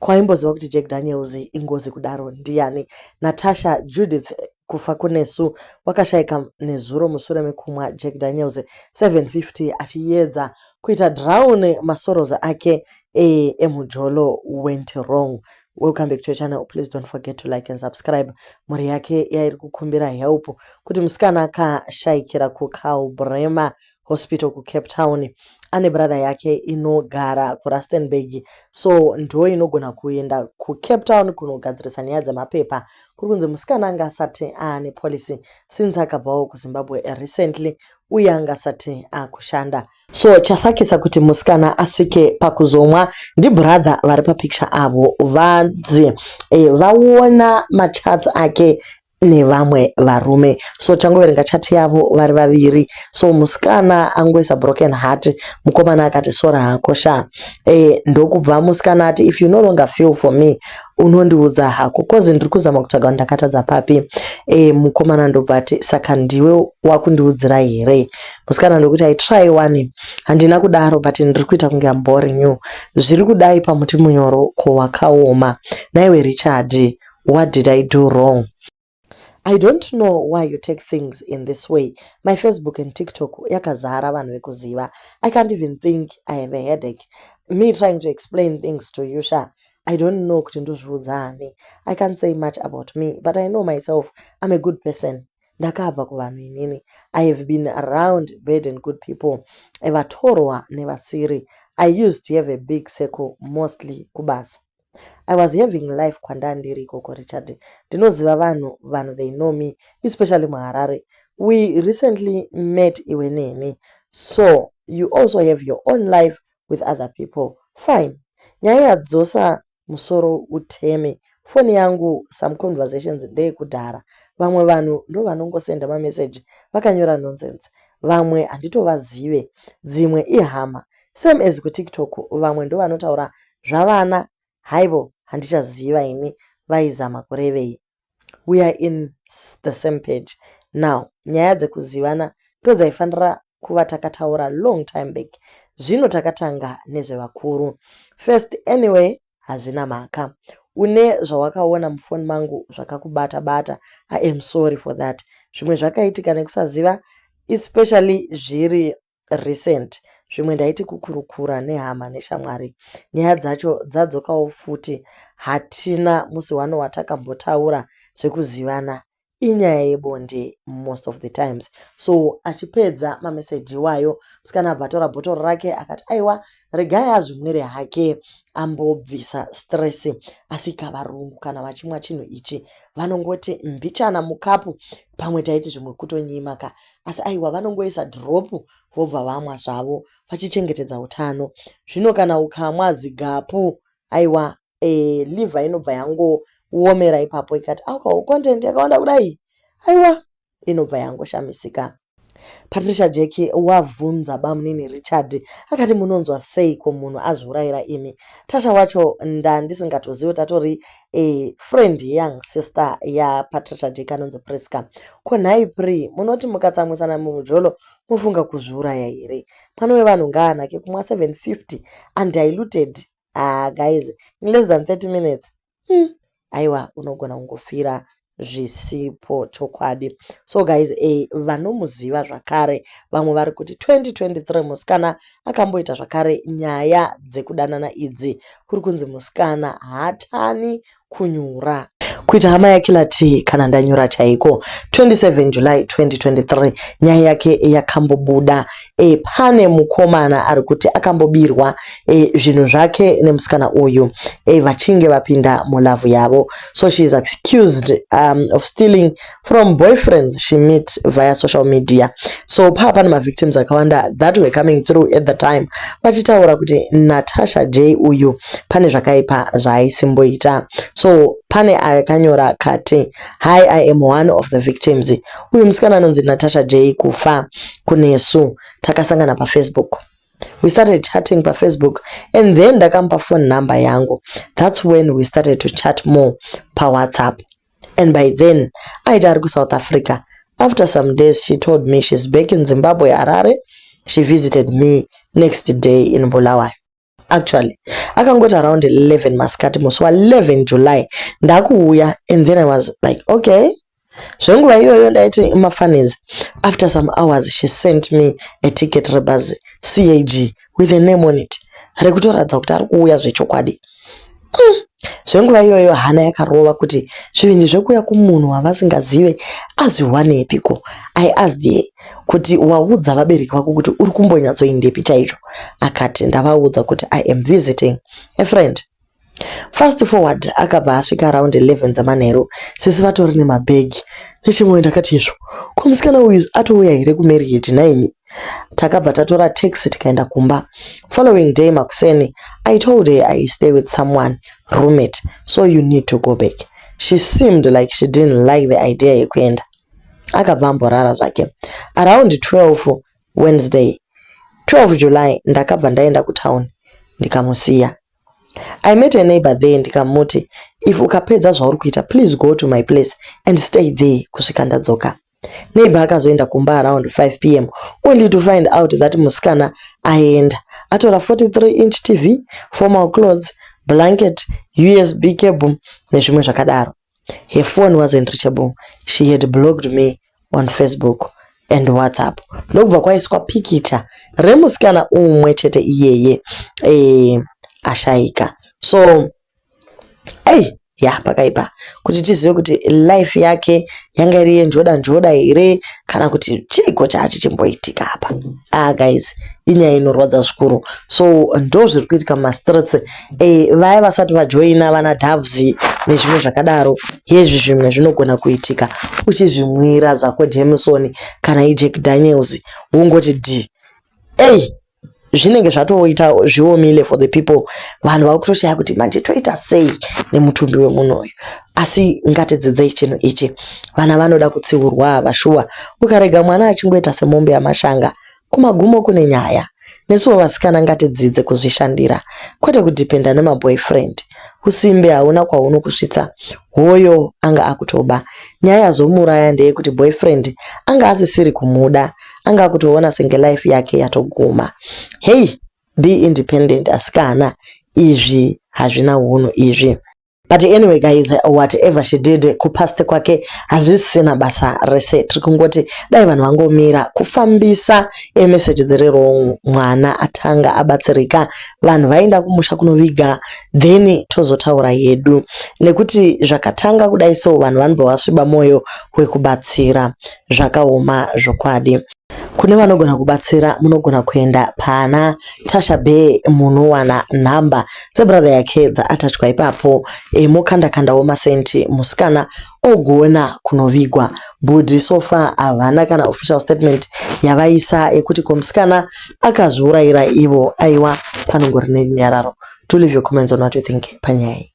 kwaimboziva kuti Jack Daniels ingozi kudaro ndiani. Natasha Judith kufa kunesu wakashayika nezuro mushure mekumwa Jack Daniels 750 achiyedza kuita drown masorozi ake emujolo went wrong. Welcome back to your channel. Please don't forget to like and subscribe. Mhuri yake yairi kukumbira help kuti musikana akashayikira kuKalbrema Hospital kuCape Town ane brother yake inogara kuRustenburg, so ndo inogona kuenda kuCape Town kunogadzirisa nyaya dzemapepa. Kuri kunzi musikana anga asati ane policy since akabvawo kuZimbabwe recently uye anga asati akushanda. So chasakisa kuti musikana asvike pakuzomwa ndibrother vari papicture avo vanzi vaona machats ake nevamwe varume. So changoverenga chat yavo vari vaviri. So musikana angoisa broken heart, mukomana akati sora hako sha. Ndokubva musikana ati if you no longer feel for me unondiudza hako kozi ndiri kuzama kutsvaga ndakatadza papi. Mukomana ndobva ati saka ndiwe wakundiudzira here. Musikana ndokuti I try one handina kudaro but ndiri kuita kunge I'm boring you. Zviri kudai pamuti munyoro ko wakaoma. Naiwe Richard, what did I do wrong? I don't know why you take things in this way. My Facebook and TikTok yakazara vanhu vekuziva. I can't even think I have a headache. Me trying to explain things to you, sha. I don't know kuti ndozviudzani. I can't say much about me, but I know myself. I'm a good person. Ndakabva kuvanhu inini. I have been around bad and good people. Evatorwa nevasiri. I used to have a big circle, mostly kubasa. I was having life kwandandiri koko Richard. Ndinoziva vanhu they know me, especially muHarare. We recently met iwe neni. So you also have your own life with other people. Fine. Nyaya dzosa musoro uteme. Phone yangu some conversations ndeye kudhara. Vamwe vanhu ndo vanongosenda ma message vakanyora nonsense. Vamwe handitovazive. Dzimwe ihama. Same as ku TikTok vamwe ndo vanotaura zvavana. Haibo handichaziva ini vaizama kurevei. We are in the same page. Now, nyaya dzekuzivana ndo dzaifanira kuva takataura long time back. Zvino takatanga nezvevakuru. First anyway, hazvina mhaka. Une zvawakaona mufoni mangu zvakakubata bata. I am sorry for that. Zvimwe zvakaitika nekusaziva, especially zviri recent. Zvimwe ndaiti kukurukura nehama neshamwari. Nyaya dzacho dzadzokawo futi. Hatina musi wano watakambotaura zvekuzivana. Inyaya yebonde most of the times. So achipedza mameseji wayo musikana abvatora bhotoro rake akati aiwa regai azvimwire hake ambobvisa stress. Asika varungu kana vachimwa chinhu ichi vanongoti mbichana mukapu pamwe taiti zvimwe kutonyimaka. Asi aiwa vanongoisa drop vobva vamwa zvavo vachichengetedza utano. Zvino kana ukamwa zigapu aiwa liver inobva yangoomera ipapo ikati auka content yakawanda kudai aiwa inobva yangoshamisika. Patricia Jack wavhunza bamunini Richard akati munonzwa sei ko munhu azviurayira imi. Tasha wacho ndandisingatozivi tatori friend young sister ya Patricia Jack anonzi Priska. Ko nhai Pri munoti mukatsamwisana mumujolo mufunga kuzviuraya here? Mwana wevanhu ngaanake kumwa 750 undiluted. Guys, in less than 30 minutes. Aiwa unogona kungofira zvisipo chokwadi. So guys, vanomuziva zvakare vamwe vari kuti 2023 musikana akamboita zvakare nyaya dzekudanana idzi. Kuri kunzi musikana hatani kunyura. Kuita hama yake lati kana ndanyura chaiko 27 July 2023 nyaya yake yakambobuda. Pane mukomana ari kuti akambobirwa zvinhu zvake nemusikana uyu vachinge vapinda mulavhu yavo. So she is accused of stealing from boyfriends she met via social media. So pane mavictims akawanda that were coming through at the time vachitaura kuti Natasha J uyu pane zvakaipa zvaisimboita. So pane akanyora kati hi, I am one of the victims. Uyu musikana anonzi Natasha J kufa kunesu takasangana pa Facebook. We started chatting pa Facebook and then ndakampa phone number yangu. That's when we started to chat more pa WhatsApp. And by then aita ari ku South Africa. After some days she told me she's back in Zimbabwe, Harare. She visited me next day in Bulawayo. actually akangoti around 11 masikati musi wa 11 July ndakuuya, and then I was like okay. Zvenguva iyoyo ndaiti mafanizi. After some hours she sent me a ticket rebus CAG with a name on it, rekutoradza kuti ari kuuya zvechokwadi. Zvenguva iyoyo hana yakarova kuti zvivinji zvekuuya kumunhu wavasingazive azviwanepiko. I asked her kuti waudza vabereki vako kuti uri kumbonyatsoindepi chaicho. Akati ndavaudza kuti I am visiting a friend. Fast forward akabva asvika around 11 dzamanheru, sisi vatori nemabhegi. Nechimwe ndakati izvo kumusikana uyu atouya here kuMarriott naimi. Takabva tatora taxi tikaenda kumba. Following day makuseni, I told her I stay with someone, roommate, so you need to go back. She seemed like she didn't like the idea yekuenda. Akabva amborara zvake. Around 12 Wednesday 12 July ndakabva ndaenda kutown ndikamusiya. I met a neighbor there ndikamuti, if ukapedza zvauri kuita please go to my place and stay there kusvika ndadzoka. Neighbor akazoenda kumba around 5 p.m. only to find out that musikana aenda atora 43-inch TV, formal clothes, blanket, USB cable nezvimwe zvakadaro. Her phone wasn't reachable. She had blocked me on Facebook and WhatsApp. Ndokubva kwaiswa pikicha remusikana umwe chete iyeye ashaika. So pakaipa kuti tizive kuti life yake yanga iri yenjoda here kana kuti chiko chachi chimboitika apa. Guys, inyaya inorwadza zvikuru. So ndo zviri kuitika mastreets. Vaya vasati vajoina vana Doves nezvimwe zvakadaro, hezvi zvimwe zvinogona kuitika uchizvimwira zvako Jameson kana iJack Daniels ungoti zvinenge zvatoita zviomile for the people. Vanhu vakutoshaya kuti manje toita sei nemutumbi wemunhu uyu. Asi ngatidzidzei chinhu ichi. Vana vanoda kutsiurwa vashuwa. Ukarega mwana achingoita semombe yamashanga, kumagumo kune nyaya. Nesuwo vasikana ngatidzidze kuzvishandira, kwete kudhipenda nemaboyfriend. Usimbe hauna kwaunokusvitsa, hoyo anga akutoba. Nyaya zomuraya ndeyekuti boyfriend anga asisiri kumuda, anga akutoona senge life yake yatoguma. Hey, be independent asikana. Izvi hazvina hunhu izvi. But anyway guys, whatever she did kupast kwake hazvisina basa rese. Trikungoti dai vanhu vangomira kufambisa message dzerero mwana atanga abatsirika, vanhu vaenda kumusha kunoviga, then tozotaura yedu. Nekuti zvakatanga kudai so vanhu vanobva moyo wekubatsira zvakaoma zvokwadi. Kune vanogona kubatsira munogona kuenda pana Tasha Bay munowana nhamba dzebrother yake dzaatachwa ipapo, mokanda-kandawo masenti musikana ogona kunovigwa. Budi sofa havana kana official statement yavaisa yekuti komusikana akazviurayira ivo. Aiwa, panongori nenyararo. Do leave your comments on what you think panyaya.